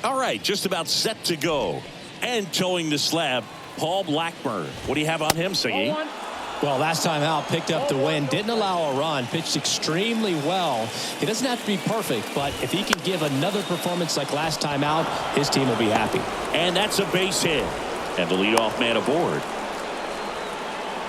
All right, just about set to go. And towing the slab, Paul Blackburn. What do you have on him, Siggy? Well, last time out, picked up the win, didn't allow a run, pitched extremely well. He doesn't have to be perfect, but if he can give another performance like last time out, his team will be happy. And that's a base hit. And the leadoff man aboard.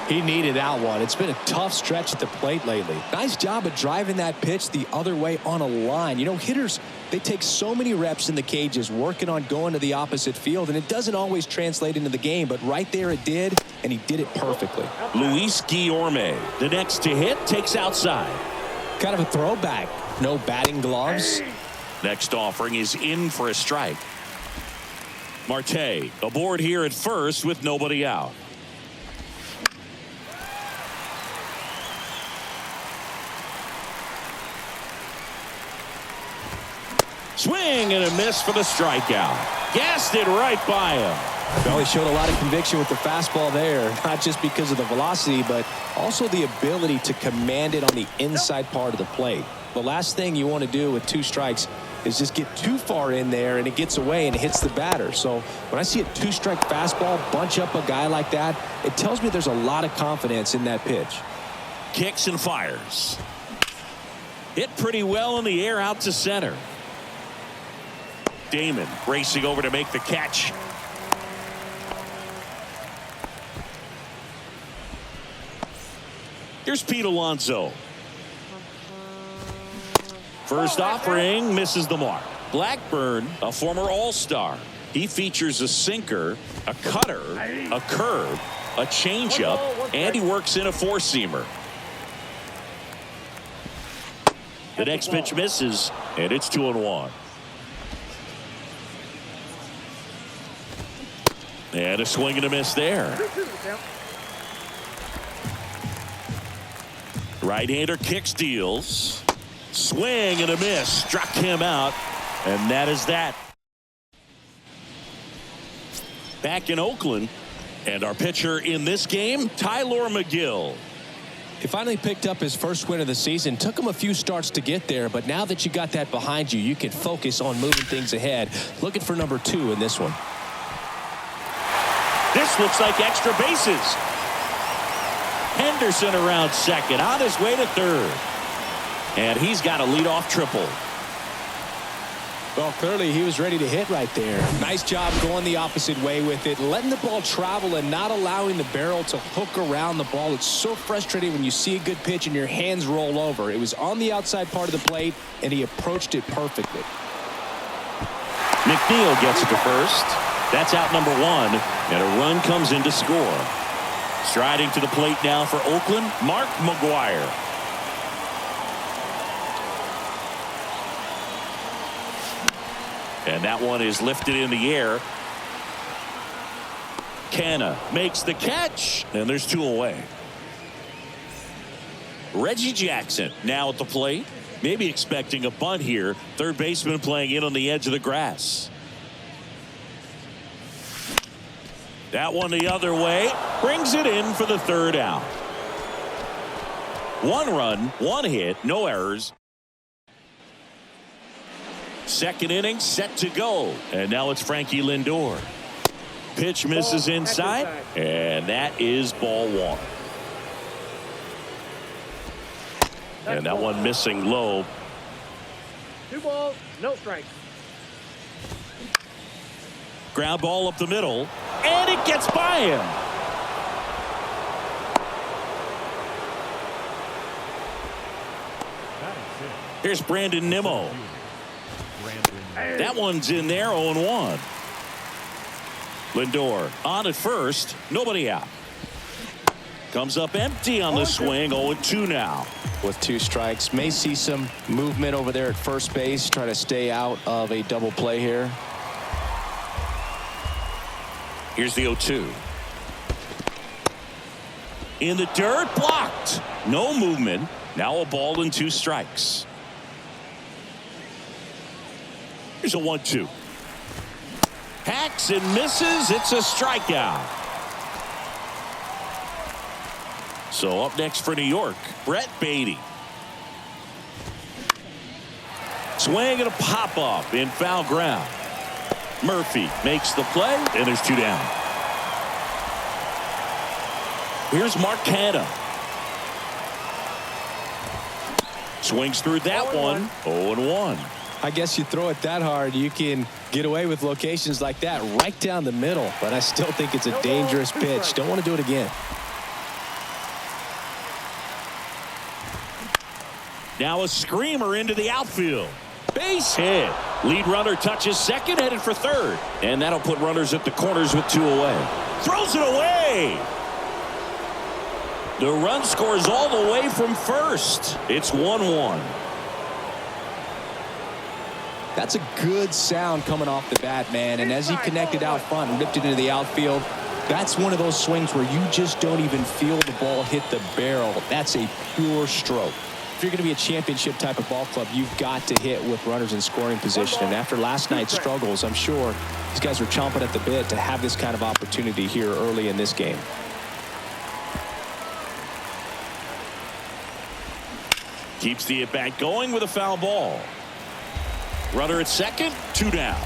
He needed that one. It's been a tough stretch at the plate lately. Nice job of driving that pitch the other way on a line. You know, hitters, they take so many reps in the cages working on going to the opposite field, and it doesn't always translate into the game, but right there it did, and he did it perfectly. Luis Guillorme, the next to hit, takes outside. Kind of a throwback. No batting gloves. Next offering is in for a strike. Marte aboard here at first with nobody out. Swing and a miss for the strikeout. Gassed it right by him. Well, he showed a lot of conviction with the fastball there, not just because of the velocity, but also the ability to command it on the inside part of the plate. The last thing you want to do with 2 strikes is just get too far in there and it gets away and it hits the batter. So when I see a 2-strike fastball bunch up a guy like that, it tells me there's a lot of confidence in that pitch. Kicks and fires. Hit pretty well in the air out to center. Damon racing over to make the catch. Here's Pete Alonso. First offering misses the mark. Blackburn, a former All-Star. He features a sinker, a cutter, a curve, a changeup, and he works in a 4-seamer. The next pitch misses, and it's 2-1. And a swing and a miss there. Right-hander kicks, deals. Swing and a miss. Struck him out. And that is that. Back in Oakland. And our pitcher in this game, Tyler McGill. He finally picked up his first win of the season. Took him a few starts to get there, but now that you got that behind you, you can focus on moving things ahead. Looking for number 2 in this one. This looks like extra bases. Henderson around second, on his way to third. And he's got a leadoff triple. Well, clearly he was ready to hit right there. Nice job going the opposite way with it, letting the ball travel and not allowing the barrel to hook around the ball. It's so frustrating when you see a good pitch and your hands roll over. It was on the outside part of the plate, and he approached it perfectly. McNeil gets it to first. That's out number 1, and a run comes in to score. Striding to the plate now for Oakland, Mark McGwire. And that one is lifted in the air. Canna makes the catch, and there's 2 away. Reggie Jackson now at the plate. Maybe expecting a bunt here. Third baseman playing in on the edge of the grass. That one the other way. Brings it in for the 3rd out. 1 run, 1 hit, no errors. Second inning set to go. And now it's Frankie Lindor. Pitch misses inside. And that is ball 1. And that one missing low. 2 balls, no strikes. Ground ball up the middle. And it gets by him. Here's Brandon Nimmo. That one's in there, 0-1. Lindor on at first. Nobody out. Comes up empty on the swing. 0-2 now. With 2 strikes. May see some movement over there at first base. Try to stay out of a double play here. Here's the 0-2. In the dirt, blocked. No movement. Now a ball and 2 strikes. Here's a 1-2. Hacks and misses. It's a strikeout. So up next for New York, Brett Beatty. Swing and a pop up in foul ground. Murphy makes the play, and there's 2 down. Here's Mark Canha. Swings through that one. 0-1. I guess you throw it that hard, you can get away with locations like that right down the middle. But I still think it's a dangerous pitch. Don't want to do it again. Now a screamer into the outfield. Base hit. Lead runner touches second, headed for third. And that'll put runners at the corners with 2 away. Throws it away. The run scores all the way from first. It's 1-1. That's a good sound coming off the bat, man. And as he connected out front and ripped it into the outfield, that's one of those swings where you just don't even feel the ball hit the barrel. That's a pure stroke. If you're going to be a championship type of ball club, you've got to hit with runners in scoring position. And after last night's struggles, I'm sure these guys were chomping at the bit to have this kind of opportunity here early in this game. Keeps the at-bat going with a foul ball. Runner at second, 2 down.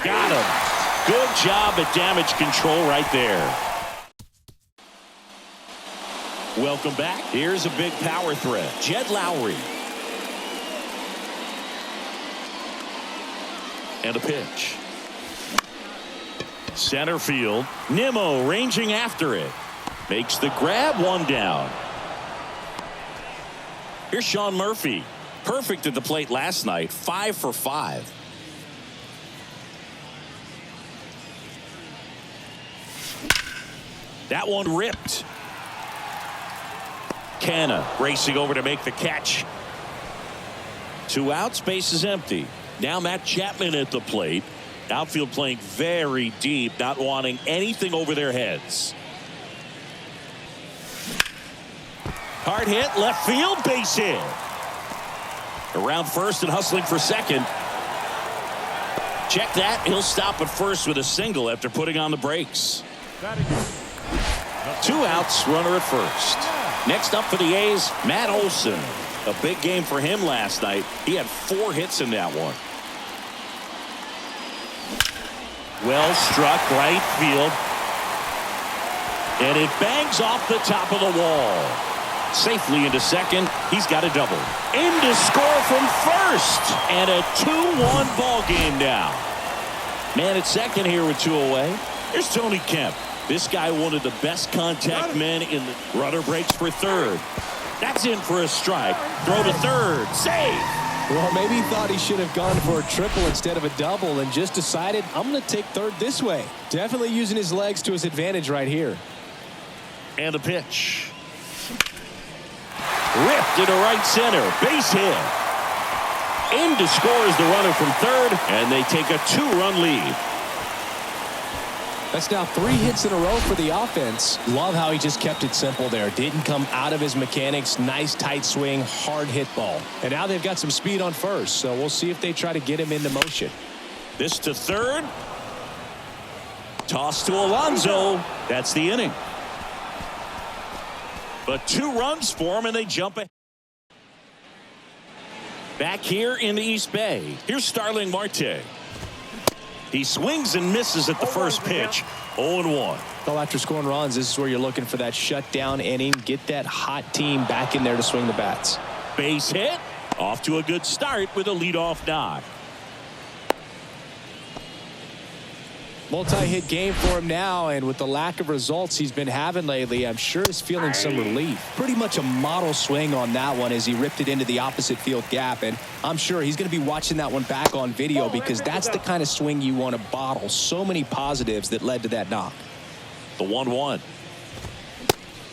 Got him. Good job at damage control right there. Welcome back. Here's a big power threat. Jed Lowry. And a pitch. Center field. Nimmo ranging after it. Makes the grab, 1 down. Here's Sean Murphy. Perfect at the plate last night. 5 for 5. That one ripped. Canha racing over to make the catch. 2 outs, base is empty. Now Matt Chapman at the plate. Outfield playing very deep, not wanting anything over their heads. Hard hit, left field, base hit. Around first and hustling for second. Check that. He'll stop at first with a single after putting on the brakes. 2 outs, runner at first. Next up for the A's, Matt Olson. A big game for him last night. He had 4 hits in that one. Well struck, right field. And it bangs off the top of the wall. Safely into second. He's got a double. In to score from first. And a 2-1 ball game now. Man at second here with 2 away. Here's Tony Kemp. This guy one of the best contact men in the runner breaks for third. That's in for a strike. Throw to third. Save. Well, maybe he thought he should have gone for a triple instead of a double and just decided, I'm going to take third this way. Definitely using his legs to his advantage right here. And a pitch. Ripped into right center. Base hit. In to score is the runner from third, and they take a 2-run lead. That's now 3 hits in a row for the offense. Love how he just kept it simple there. Didn't come out of his mechanics. Nice tight swing, hard hit ball. And now they've got some speed on first, so we'll see if they try to get him into motion. This to third. Toss to Alonso. That's the inning. But 2 runs for him, and they jump ahead. Back here in the East Bay, here's Starling Marte. He swings and misses at the first pitch. 0-1. Well, after scoring runs, this is where you're looking for that shutdown inning. Get that hot team back in there to swing the bats. Base hit. Off to a good start with a leadoff knock. Multi-hit game for him now, and with the lack of results he's been having lately, I'm sure he's feeling some relief. Pretty much a model swing on that one as he ripped it into the opposite field gap, and I'm sure he's going to be watching that one back on video because that's the kind of swing you want to bottle. So many positives that led to that knock. The 1-1.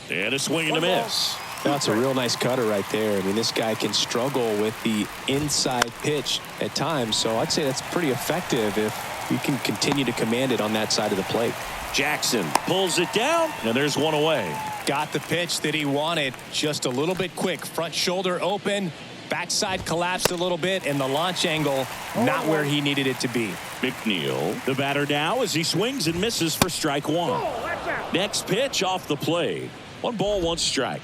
And a swing and a miss. That's a real nice cutter right there. I mean, this guy can struggle with the inside pitch at times, so I'd say that's pretty effective if you can continue to command it on that side of the plate. Jackson pulls it down, and there's 1 away. Got the pitch that he wanted, just a little bit quick. Front shoulder open, backside collapsed a little bit, and the launch angle not where he needed it to be. McNeil, the batter now as he swings and misses for strike 1. Next pitch off the plate. 1 ball, 1 strike.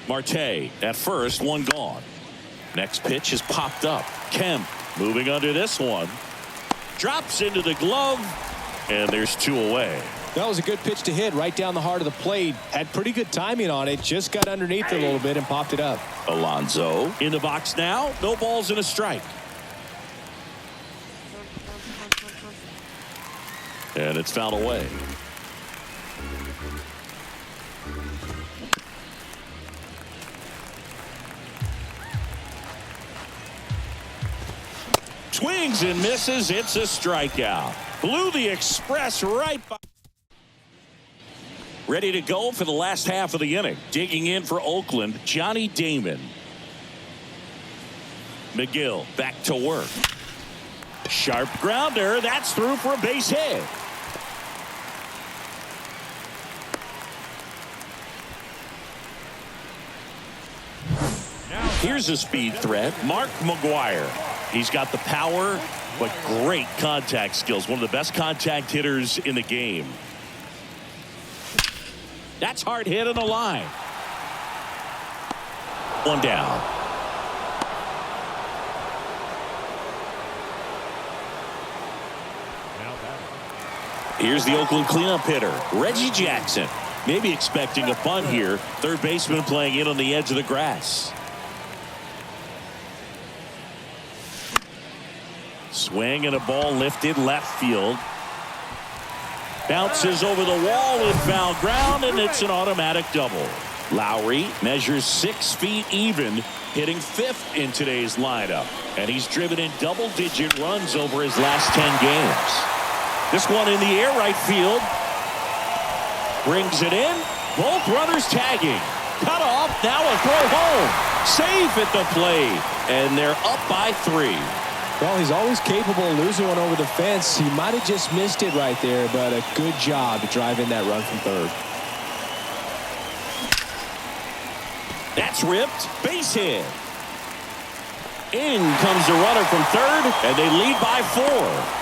Marte at first, 1 gone. Next pitch is popped up. Kemp moving under this one. Drops into the glove, and there's 2 away. That was a good pitch to hit right down the heart of the plate. Had pretty good timing on it. Just got underneath it a little bit and popped it up. Alonso in the box now. No balls and a strike. And it's fouled away. Swings and misses. It's a strikeout. Blew the express right by. Ready to go for the last half of the inning. Digging in for Oakland, Johnny Damon. McGill back to work. Sharp grounder. That's through for a base hit. Here's a speed threat, Mark McGuire. He's got the power, but great contact skills. One of the best contact hitters in the game. That's hard hit on the line. 1 down. Here's the Oakland cleanup hitter, Reggie Jackson. Maybe expecting a bunt here. Third baseman playing in on the edge of the grass. Swing and a ball lifted left field. Bounces over the wall and foul ground, and it's an automatic double. Lowry measures 6 feet even, hitting 5th in today's lineup. And he's driven in double-digit runs over his last 10 games. This one in the air, right field. Brings it in. Both runners tagging. Cut off. Now a throw home. Safe at the plate. And they're up by 3. Well, he's always capable of losing one over the fence. He might have just missed it right there, but a good job to drive in that run from third. That's ripped. Base hit. In comes the runner from third, and they lead by 4.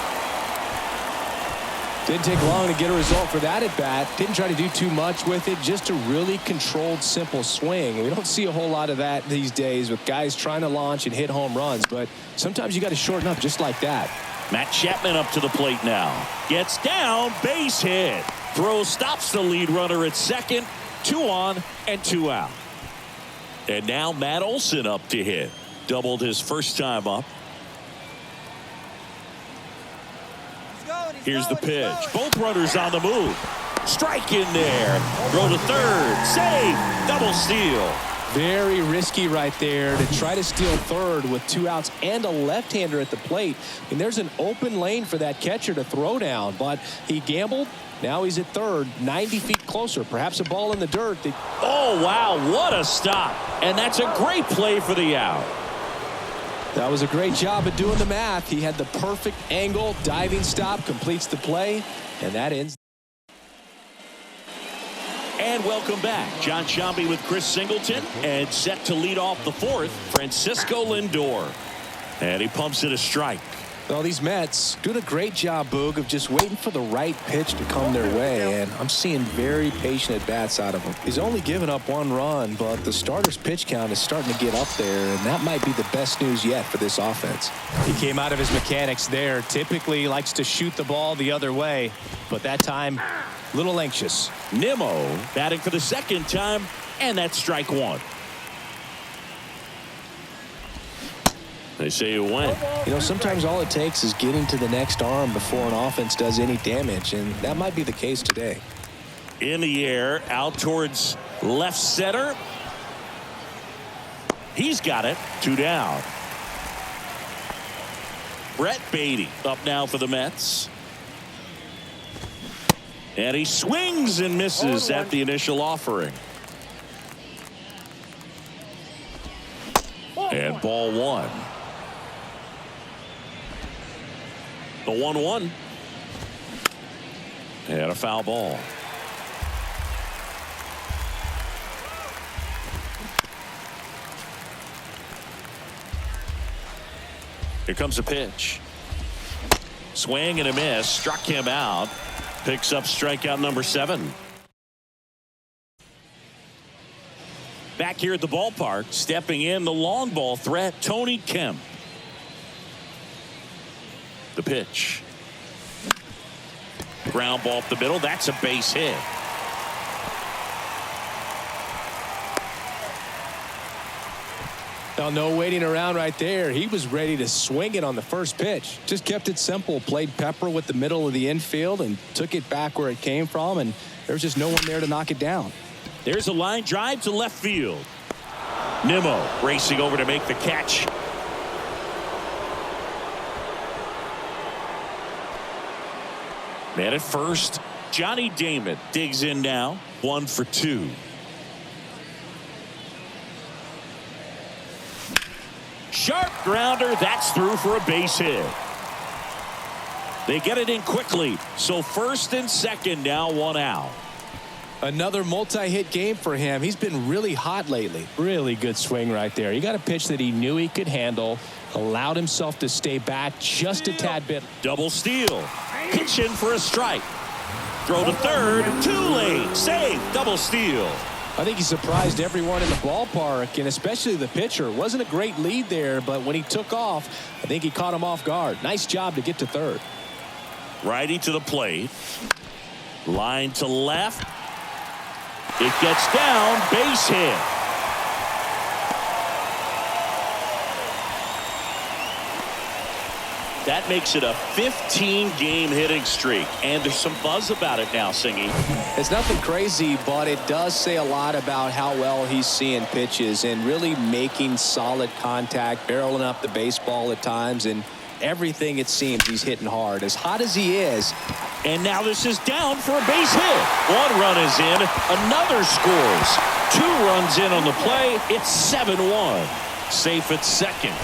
Didn't take long to get a result for that at bat. Didn't try to do too much with it. Just a really controlled, simple swing. We don't see a whole lot of that these days with guys trying to launch and hit home runs. But sometimes you got to shorten up just like that. Matt Chapman up to the plate now. Gets down. Base hit. Throw stops the lead runner at second. 2 on and 2 out. And now Matt Olson up to hit. Doubled his first time up. Here's the pitch. Both runners on the move. Strike in there. Throw to third. Save. Double steal. Very risky right there to try to steal third with 2 outs and a left-hander at the plate. And there's an open lane for that catcher to throw down, but he gambled. Now he's at third, 90 feet closer. Perhaps a ball in the dirt. Oh, wow. What a stop. And that's a great play for the out. That was a great job of doing the math. He had the perfect angle. Diving stop completes the play, and that ends. And welcome back. John Shambi with Chris Singleton, and set to lead off the 4th, Francisco Lindor. And he pumps it a strike. Well, these Mets doing a great job, Boog, of just waiting for the right pitch to come their way, and I'm seeing very patient at-bats out of him. He's only given up 1 run, but the starter's pitch count is starting to get up there, and that might be the best news yet for this offense. He came out of his mechanics there. Typically likes to shoot the ball the other way, but that time, a little anxious. Nimmo batting for the 2nd time, and that's strike 1. They say it went. You know, sometimes all it takes is getting to the next arm before an offense does any damage, and that might be the case today. In the air, out towards left center. He's got it. 2 down. Brett Beatty up now for the Mets. And he swings and misses at the initial offering. And ball 1. The 1-1. And a foul ball. Here comes a pitch. Swing and a miss. Struck him out. Picks up strikeout number 7. Back here at the ballpark, stepping in the long ball threat, Tony Kemp. The pitch. Ground ball up the middle. That's a base hit. Now, no waiting around right there. He was ready to swing it on the first pitch. Just kept it simple. Played pepper with the middle of the infield and took it back where it came from. And there was just no one there to knock it down. There's a line drive to left field. Nimmo racing over to make the catch. Man at first. Johnny Damon digs in now. 1 for 2. Sharp grounder. That's through for a base hit. They get it in quickly. So first and second now, 1 out. Another multi-hit game for him. He's been really hot lately. Really good swing right there. He got a pitch that he knew he could handle. Allowed himself to stay back just a tad bit. Double steal. Pitch in for a strike. Throw to third. Too late. Save. Double steal. I think he surprised everyone in the ballpark, and especially the pitcher. Wasn't a great lead there, but when he took off, I think he caught him off guard. Nice job to get to third. Righty to the plate. Line to left. It gets down. Base hit. That makes it a 15-game hitting streak. And there's some buzz about it now, Singy. It's nothing crazy, but it does say a lot about how well he's seeing pitches and really making solid contact, barreling up the baseball at times, and everything it seems he's hitting hard. As hot as he is. And now this is down for a base hit. 1 run is in. Another scores. 2 runs in on the play. It's 7-1. Safe at second.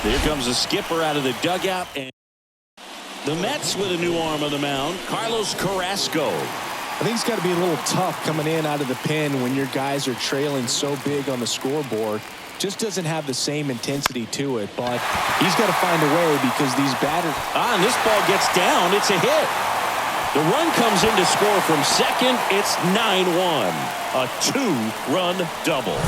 Here comes the skipper out of the dugout. And the Mets with a new arm on the mound, Carlos Carrasco. I think it's got to be a little tough coming in out of the pen when your guys are trailing so big on the scoreboard. Just doesn't have the same intensity to it, but he's got to find a way because these batters. And this ball gets down. It's a hit. The run comes in to score from second. It's 9-1. A 2-run double.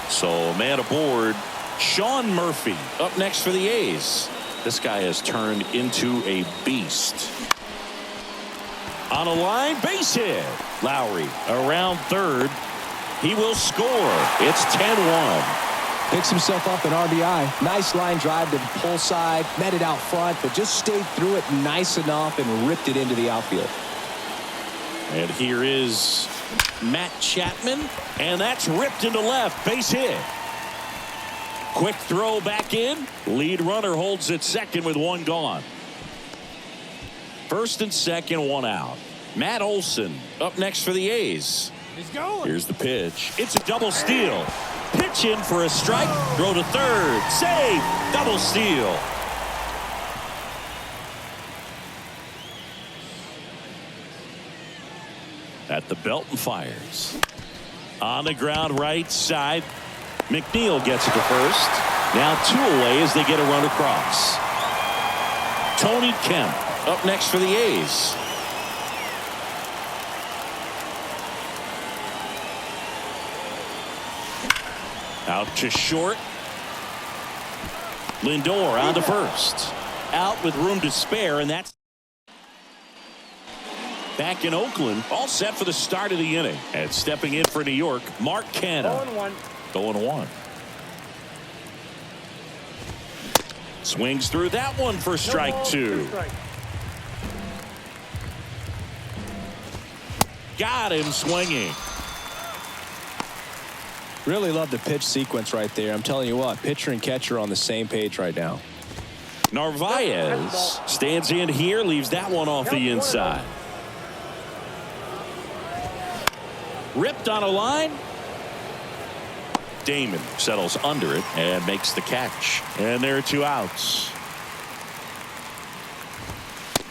So man aboard. Sean Murphy up next for the A's. This guy has turned into a beast. On a line, base hit. Lowry around third. He will score. It's 10-1. Picks himself up an RBI. Nice line drive to the pull side. Met it out front, but just stayed through it nice enough and ripped it into the outfield. And here is Matt Chapman. And that's ripped into left. Base hit. Quick throw back in. Lead runner holds at second with 1 gone. First and second, 1 out. Matt Olson up next for the A's. He's going. Here's the pitch. It's a double steal. Pitch in for a strike. Throw to third. Save. Double steal. At the belt and fires. On the ground right side. McNeil gets it to first. Now 2 away as they get a run across. Tony Kemp up next for the A's. Out to short. Lindor on to first. Out with room to spare, and that's back in Oakland, all set for the start of the inning. And stepping in for New York, Mark Canha. 0-1. 0-1. Swings through that one for strike 2. Got him swinging. Really love the pitch sequence right there. I'm telling you what, pitcher and catcher on the same page right now. Narvaez stands in here, leaves that one off the inside. Ripped on a line. Damon settles under it and makes the catch. And there are 2 outs.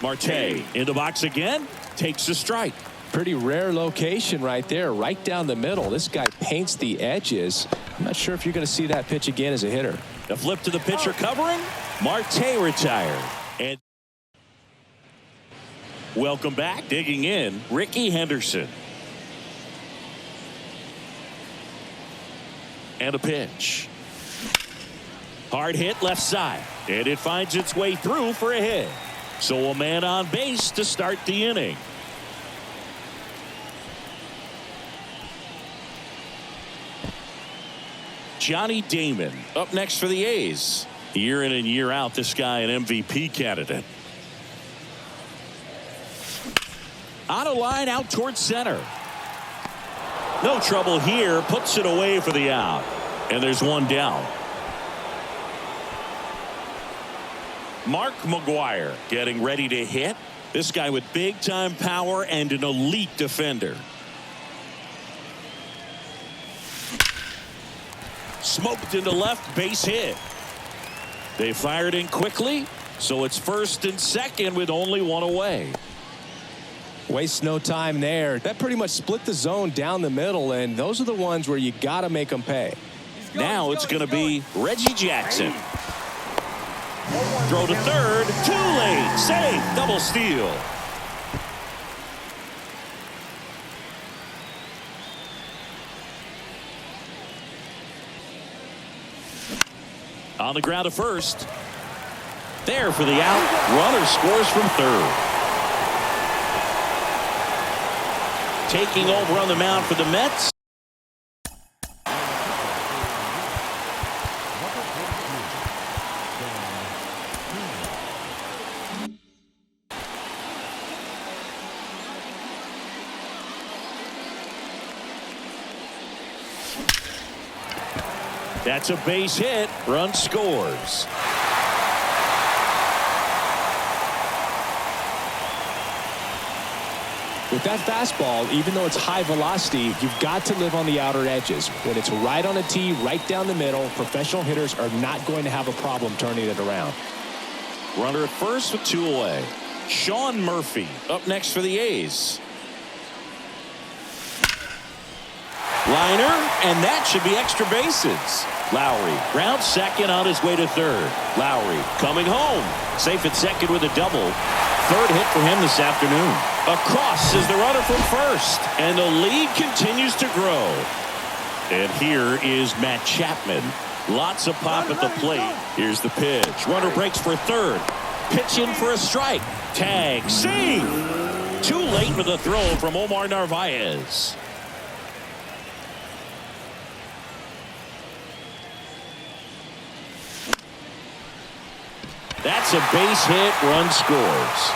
Marte in the box again. Takes a strike. Pretty rare location right there, right down the middle. This guy paints the edges. I'm not sure if you're going to see that pitch again as a hitter. The flip to the pitcher covering. Marte retired. And welcome back. Digging in, Ricky Henderson. And a pitch. Hard hit left side. And it finds its way through for a hit. So a man on base to start the inning. Johnny Damon up next for the A's. Year in and year out, this guy an MVP candidate. On a line out towards center. No trouble here. Puts it away for the out. And there's one down. Mark McGuire getting ready to hit. This guy with big time power and an elite defender. Smoked into left, base hit. They fired in quickly, so it's first and second with only one away. Waste no time there. That pretty much split the zone down the middle, and those are the ones where you got to make them pay. Now it's going to be Reggie Jackson. Throw to third, too late, safe, double steal. On the ground to first. There for the out. Runner scores from third. Taking over on the mound for the Mets. That's a base hit. Run scores. With that fastball, even though it's high velocity, you've got to live on the outer edges. When it's right on a tee, right down the middle, professional hitters are not going to have a problem turning it around. Runner at first with two away. Sean Murphy up next for the A's. Liner, and that should be extra bases. Lowry ground second on his way to third. Lowry coming home. Safe at second with a double. Third hit for him this afternoon. Across is the runner from first. And the lead continues to grow. And here is Matt Chapman. Lots of pop at the plate. Here's the pitch. Runner breaks for third. Pitch in for a strike. Tag. Save. Too late with the throw from Omar Narvaez. That's a base hit. Run scores.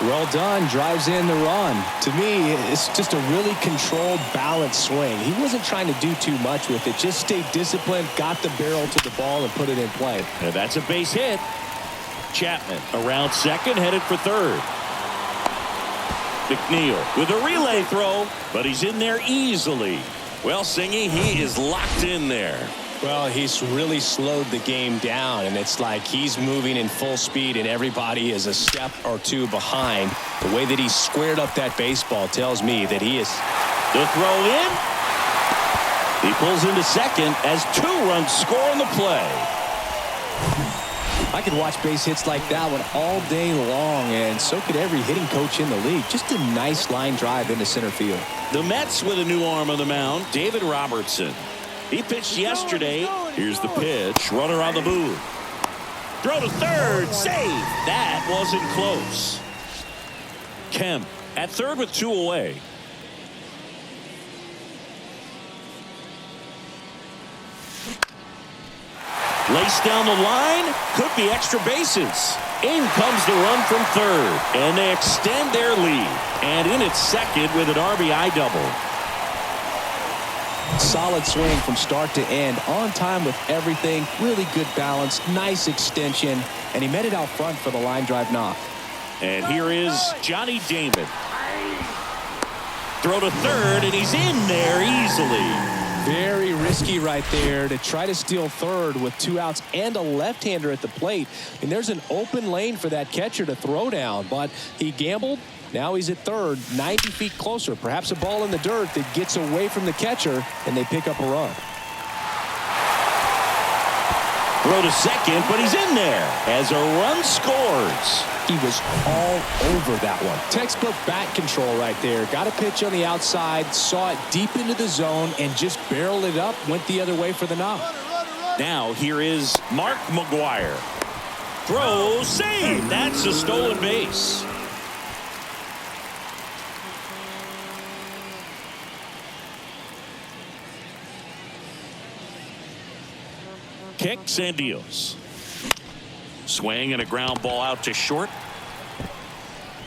Well done. Drives in the run. To me, it's just a really controlled, balanced swing. He wasn't trying to do too much with it. Just stayed disciplined, got the barrel to the ball, and put it in play. And that's a base hit. Chapman around second, headed for third. McNeil with a relay throw, but he's in there easily. Well, Singy, he is locked in there. Well, he's really slowed the game down, and it's like he's moving in full speed, and everybody is a step or two behind. The way that he squared up that baseball tells me that he is. The throw in. He pulls into second as 2 runs score on the play. I could watch base hits like that one all day long, and so could every hitting coach in the league. Just a nice line drive into center field. The Mets with a new arm on the mound, David Robertson. He pitched yesterday. Here's the pitch. Runner on the move. Throw to third. Save. That wasn't close. Kemp at third with 2 away. Laced down the line. Could be extra bases. In comes the run from third. And they extend their lead. And in at second with an RBI double. Solid swing from start to end, on time with everything, really good balance, nice extension, and he met it out front for the line drive knock. And here is Johnny Damon. Throw to third, and he's in there easily. Very risky right there to try to steal third with 2 outs and a left-hander at the plate. And there's an open lane for that catcher to throw down, but he gambled. Now he's at third, 90 feet closer. Perhaps a ball in the dirt that gets away from the catcher, and they pick up a run. Throw to second, but he's in there as a run scores. He was all over that one. Textbook bat control right there. Got a pitch on the outside, saw it deep into the zone, and just barreled it up, went the other way for the knock. Now here is Mark McGuire. Throw, save. That's a stolen base. Kicks and deals. Swing and a ground ball out to short.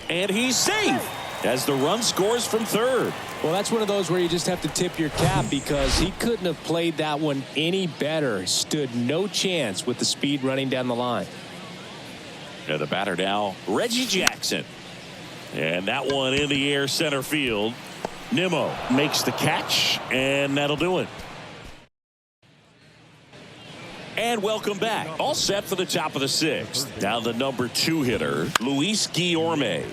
And he's safe as the run scores from third. Well, that's one of those where you just have to tip your cap because he couldn't have played that one any better. Stood no chance with the speed running down the line. The batter now, Reggie Jackson. And that one in the air center field. Nimmo makes the catch, and that'll do it. And welcome back. All set for the top of the sixth. Now the number 2 hitter, Luis Guillorme.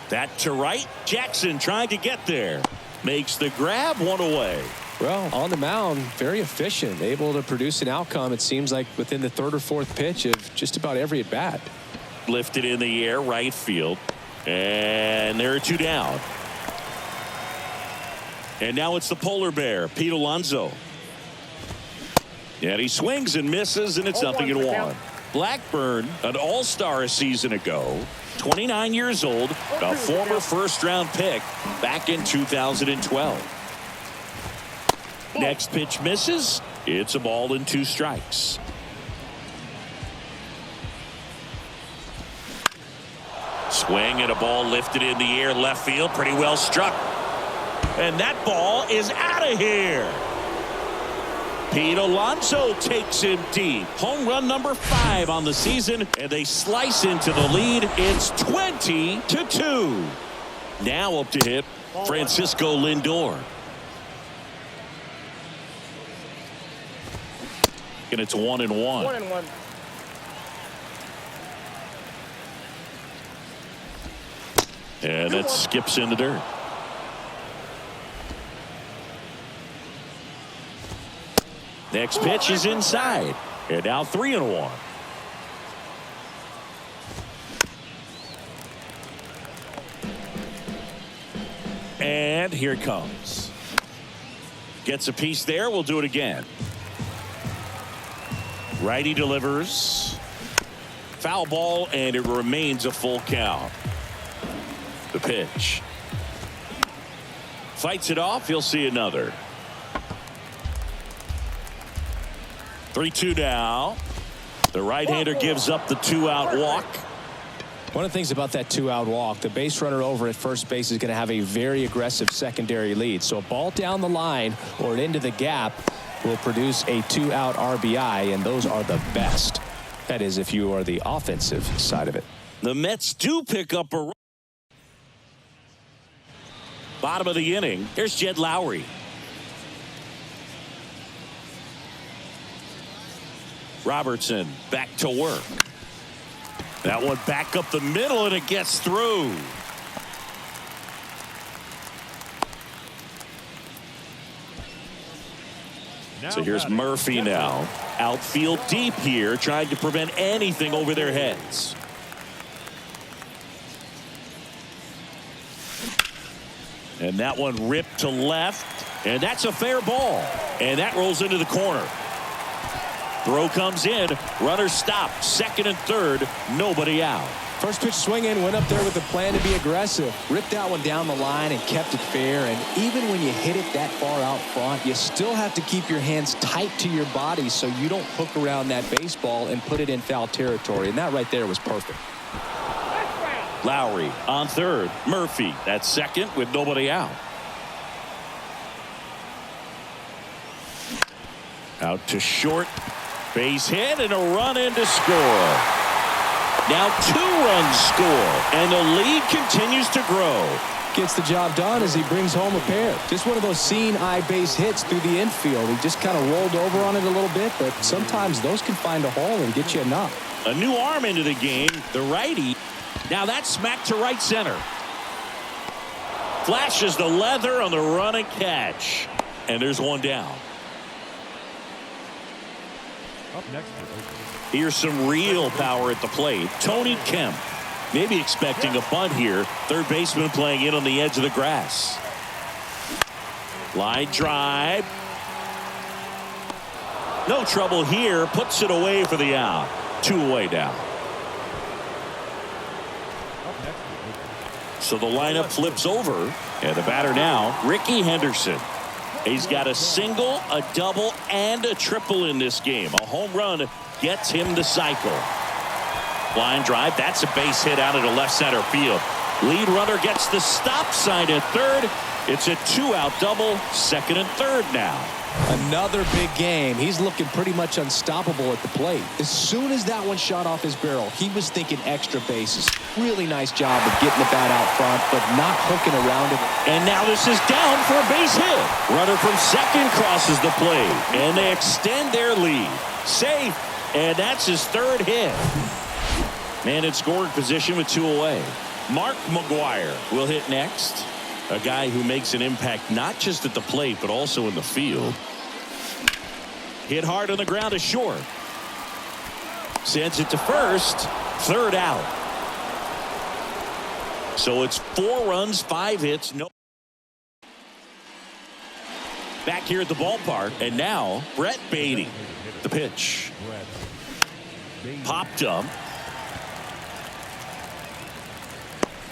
That to right. Jackson trying to get there. Makes the grab, one away. Well, on the mound, very efficient. Able to produce an outcome, it seems like, within the third or fourth pitch of just about every at bat. Lifted in the air, right field. And there are 2 down. And now it's the polar bear, Pete Alonso. And he swings and misses, and it's 0-1. Blackburn, an all-star a season ago, 29 years old, a former first-round pick back in 2012. Next pitch misses. It's a ball and 2 strikes. Swing and a ball lifted in the air, left field, pretty well struck. And that ball is out of here. Pete Alonso takes him deep. Home run number 5 on the season, and they slice into the lead. It's 20-2. Now up to hit Francisco Lindor. And it's 1-1. 1-1. And it skips in the dirt. Next pitch is inside. And now 3-1. And here it comes. Gets a piece there. We'll do it again. Righty delivers. Foul ball, and it remains a full count. The pitch. Fights it off. He'll see another. 3-2 now. The right-hander gives up the 2-out walk. One of the things about that 2-out walk, the base runner over at first base is going to have a very aggressive secondary lead. So a ball down the line or into the gap will produce a 2-out RBI, and those are the best. That is, if you are the offensive side of it. The Mets do pick up a run. Bottom of the inning. Here's Jed Lowry. Robertson back to work. That one back up the middle, and it gets through. So here's Murphy now. Outfield deep here, trying to prevent anything over their heads. And that one ripped to left, and that's a fair ball. And that rolls into the corner. Throw comes in, runner stopped, second and third, nobody out. First pitch swing in, went up there with the plan to be aggressive. Ripped that one down the line and kept it fair. And even when you hit it that far out front, you still have to keep your hands tight to your body so you don't hook around that baseball and put it in foul territory. And that right there was perfect. Lowry on third. Murphy at second with nobody out. Out to short. Base hit and a run in to score. Now 2 runs score, and the lead continues to grow. Gets the job done as he brings home a pair. Just one of those seeing eye base hits through the infield. He just kind of rolled over on it a little bit, but sometimes those can find a hole and get you a knock. A new arm into the game, the righty. Now that's smacked to right center. Flashes the leather on the run and catch. And there's one down. Here's some real power at the plate. Tony Kemp. Maybe expecting a bunt here. Third baseman playing in on the edge of the grass. Line drive. No trouble here. Puts it away for the out. 2 away now. So the lineup flips over. And the batter now, Ricky Henderson. He's got a single, a double, and a triple in this game. A home run gets him the cycle. Line drive. That's a base hit out into left center field. Lead runner gets the stop sign at third. It's a 2-out double. Second and third now. Another big game. He's looking pretty much unstoppable at the plate. As soon as that one shot off his barrel, he was thinking extra bases. Really nice job of getting the bat out front, but not hooking around it. And now this is down for a base hit. Runner from second crosses the plate, and they extend their lead. Safe, and that's his third hit. Man in scoring position with 2 away. Mark McGwire will hit next. A guy who makes an impact not just at the plate, but also in the field. Hit hard on the ground to short. Sends it to first. Third out. So it's 4 runs, 5 hits. No. Back here at the ballpark. And now Brett Beatty. The pitch. Popped up.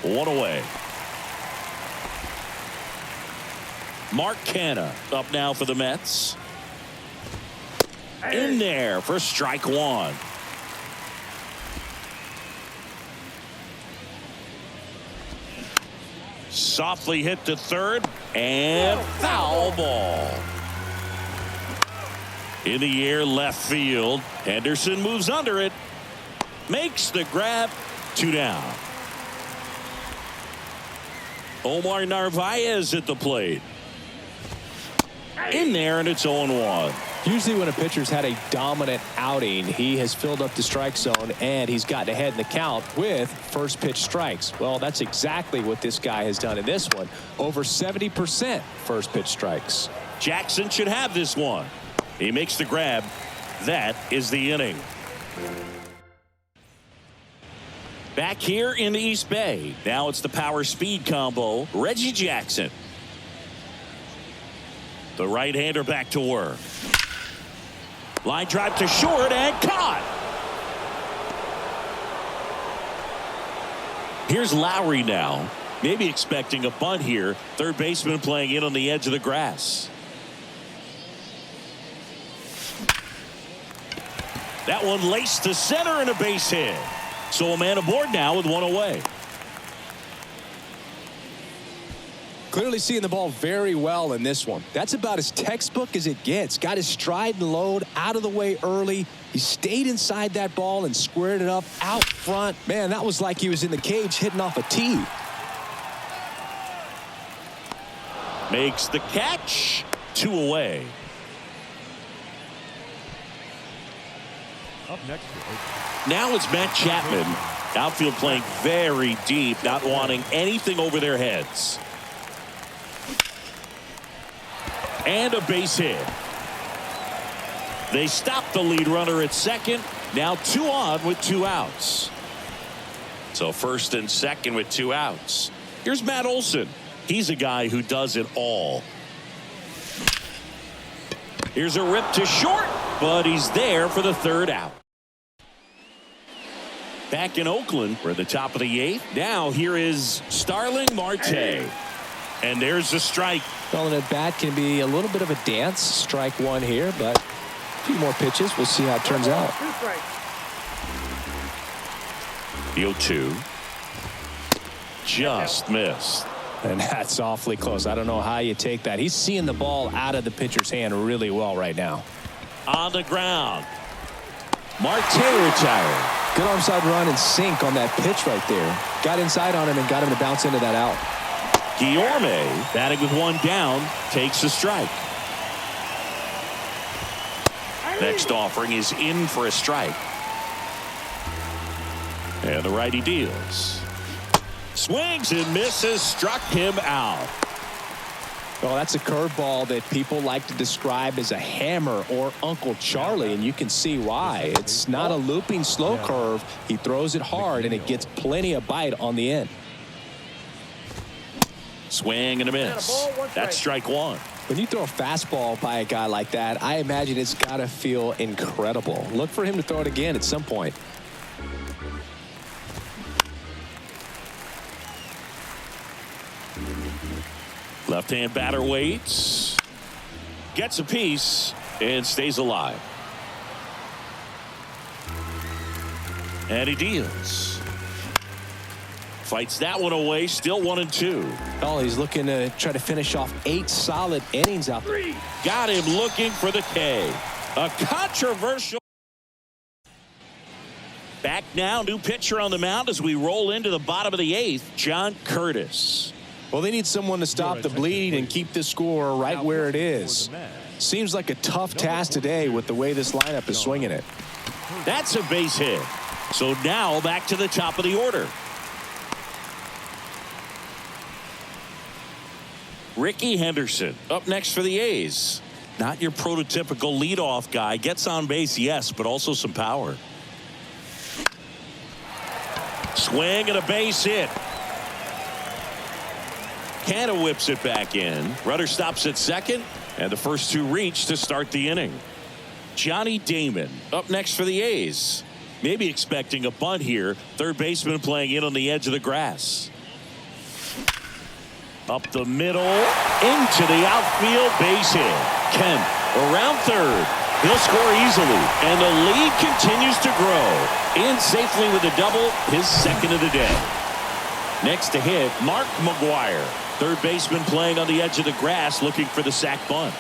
1 away. Mark Canha up now for the Mets. In there for strike 1. Softly hit to third and foul ball. In the air left field. Henderson moves under it. Makes the grab. 2 down. Omar Narvaez at the plate. In there, and it's 0-1. Usually when a pitcher's had a dominant outing, he has filled up the strike zone and he's gotten ahead in the count with first pitch strikes. Well, that's exactly what this guy has done in this one. Over 70% first pitch strikes. Jackson should have this one. He makes the grab. That is the inning. Back here in the East Bay. Now it's the power speed combo. Reggie Jackson. The right-hander back to work. Line drive to short and caught. Here's Lowry now. Maybe expecting a bunt here. Third baseman playing in on the edge of the grass. That one laced to center and a base hit. So a man aboard now with 1 away. Clearly seeing the ball very well in this one. That's about as textbook as it gets. Got his stride and load out of the way early. He stayed inside that ball and squared it up out front. Man, that was like he was in the cage hitting off a tee. Makes the catch. 2 away. Up next. Now it's Matt Chapman. Outfield playing very deep, not wanting anything over their heads. And a base hit. They stop the lead runner at second. Now 2 on with 2 outs. So first and second with 2 outs. Here's Matt Olson. He's a guy who does it all. Here's a rip to short, but he's there for the 3rd out. Back in Oakland, we're at the top of the 8th. Now here is Starling Marte. And there's the strike. Well, an at bat can be a little bit of a dance. Strike 1 here, but a few more pitches. We'll see how it turns out. 2 strikes. The 0-2. Just missed. And that's awfully close. I don't know how you take that. He's seeing the ball out of the pitcher's hand really well right now. On the ground. Marte retired. Good onside run and sink on that pitch right there. Got inside on him and got him to bounce into that out. Guillorme, batting with 1 down, takes a strike. Next offering is in for a strike. And the righty deals. Swings and misses, struck him out. Well, that's a curveball that people like to describe as a hammer or Uncle Charlie, and you can see why. It's not a looping slow curve. He throws it hard, and it gets plenty of bite on the end. Swing and a miss. That's strike one. When you throw a fastball by a guy like that, I imagine it's got to feel incredible. Look for him to throw it again at some point. Left-hand batter waits. Gets a piece and stays alive. And he deals. Fights that one away. Still 1-2. Oh, he's looking to try to finish off 8 solid innings out there. Got him looking for the K. A controversial. Back now, new pitcher on the mound as we roll into the bottom of the 8th, John Curtis. Well, they need someone to stop the bleeding and keep the score right where it is. Seems like a tough task today with the way this lineup is swinging it. That's a base hit. So now back to the top of the order. Ricky Henderson up next for the A's. Not your prototypical leadoff guy. Gets on base, yes, but also some power. Swing and a base hit. Canna whips it back in. Runner stops at second, and the first 2 reach to start the inning. Johnny Damon up next for the A's. Maybe expecting a bunt here. Third baseman playing in on the edge of the grass. Up the middle, into the outfield, base hit. Kemp around third. He'll score easily, and the lead continues to grow. In safely with a double, his second of the day. Next to hit, Mark McGuire. Third baseman playing on the edge of the grass, looking for the sac bunt.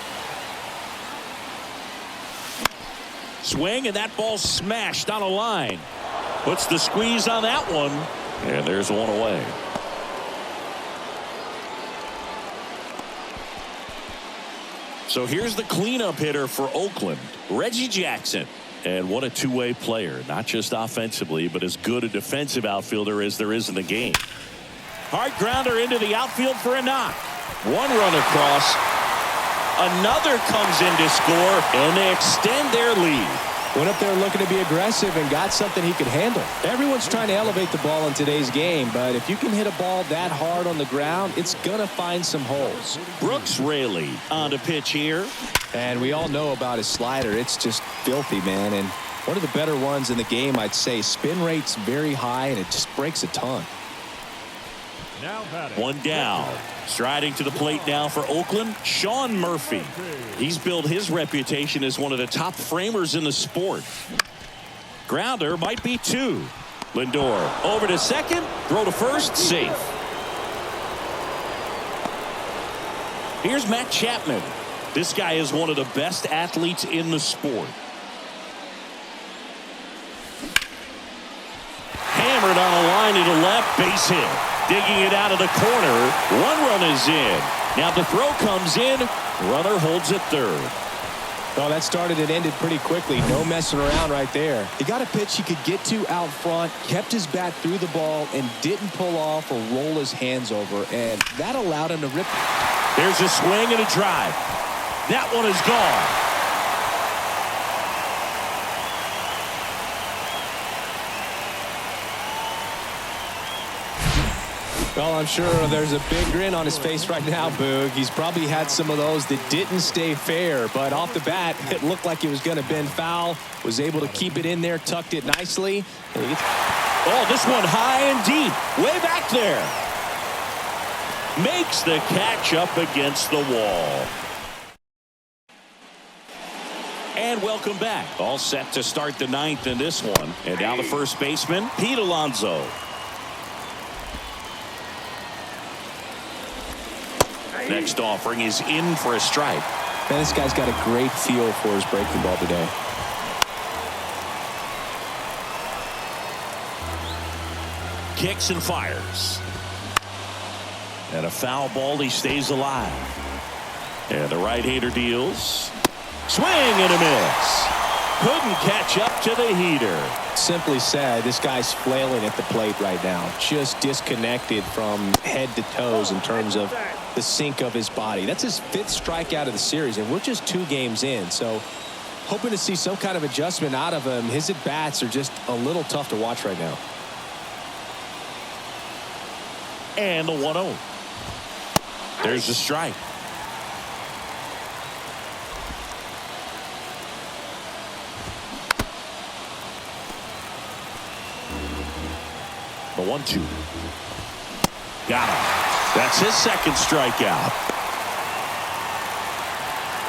Swing, and that ball smashed on a line. Puts the squeeze on that one, and there's one away. So here's the cleanup hitter for Oakland, Reggie Jackson. And what a two-way player, not just offensively, but as good a defensive outfielder as there is in the game. Hard grounder into the outfield for a knock. One run across. Another comes in to score, and they extend their lead. Went up there looking to be aggressive and got something he could handle. Everyone's trying to elevate the ball in today's game, but if you can hit a ball that hard on the ground, it's going to find some holes. Brooks Raley on to pitch here. And we all know about his slider. It's just filthy, man. And one of the better ones in the game, I'd say. Spin rate's very high, and it just breaks a ton. One down. Striding to the plate now for Oakland, Sean Murphy. He's built his reputation as one of the top framers in the sport. Grounder might be 2. Lindor over to second, throw to first, safe. Here's Matt Chapman. This guy is one of the best athletes in the sport. Hammered on a line to the left, base hit. Digging it out of the corner. One run is in. Now the throw comes in. Runner holds it third. Well, that started and ended pretty quickly. No messing around right there. He got a pitch he could get to out front, kept his bat through the ball, and didn't pull off or roll his hands over. And that allowed him to rip. There's a swing and a drive. That one is gone. Well, I'm sure there's a big grin on his face right now, Boog. He's probably had some of those that didn't stay fair, but off the bat, it looked like it was going to bend foul. Was able to keep it in there, tucked it nicely. Oh, this one high and deep, way back there. Makes the catch up against the wall. And welcome back. All set to start the 9th in this one. And now the first baseman, Pete Alonso. Next offering is in for a strike. Man, this guy's got a great feel for his breaking ball today. Kicks and fires. And a foul ball, he stays alive. And the right-hander deals. Swing and a miss. Couldn't catch up to the heater. Simply said, this guy's flailing at the plate right now. Just disconnected from head to toes in terms of the sink of his body. That's his 5th strikeout of the series, and we're just 2 games in. So hoping to see some kind of adjustment out of him. His at-bats are just a little tough to watch right now. And the 1-0. There's the strike. The 1-2. Got him. That's his 2nd strikeout.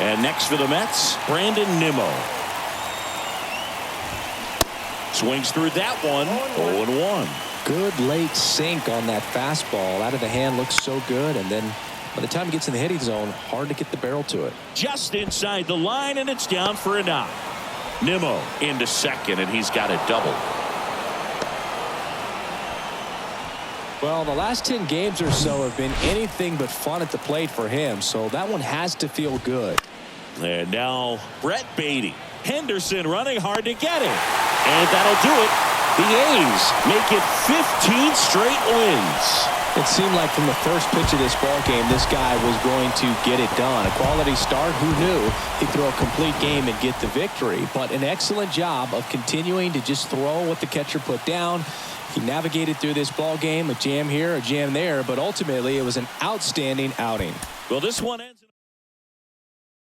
And next for the Mets, Brandon Nimmo. Swings through that one. 0-1. Good late sink on that fastball. Out of the hand, looks so good. And then by the time it gets in the hitting zone, hard to get the barrel to it. Just inside the line, and it's down for a knock. Nimmo into second, and he's got a double. Well, the last 10 games or so have been anything but fun at the plate for him, so that one has to feel good. And now Brett Beatty. Henderson running hard to get it. And that'll do it. The A's make it 15 straight wins. It seemed like from the first pitch of this ball game, this guy was going to get it done. A quality start. Who knew he'd throw a complete game and get the victory? But an excellent job of continuing to just throw what the catcher put down. He navigated through this ball game, a jam here, a jam there, but ultimately it was an outstanding outing. Well, this one ends.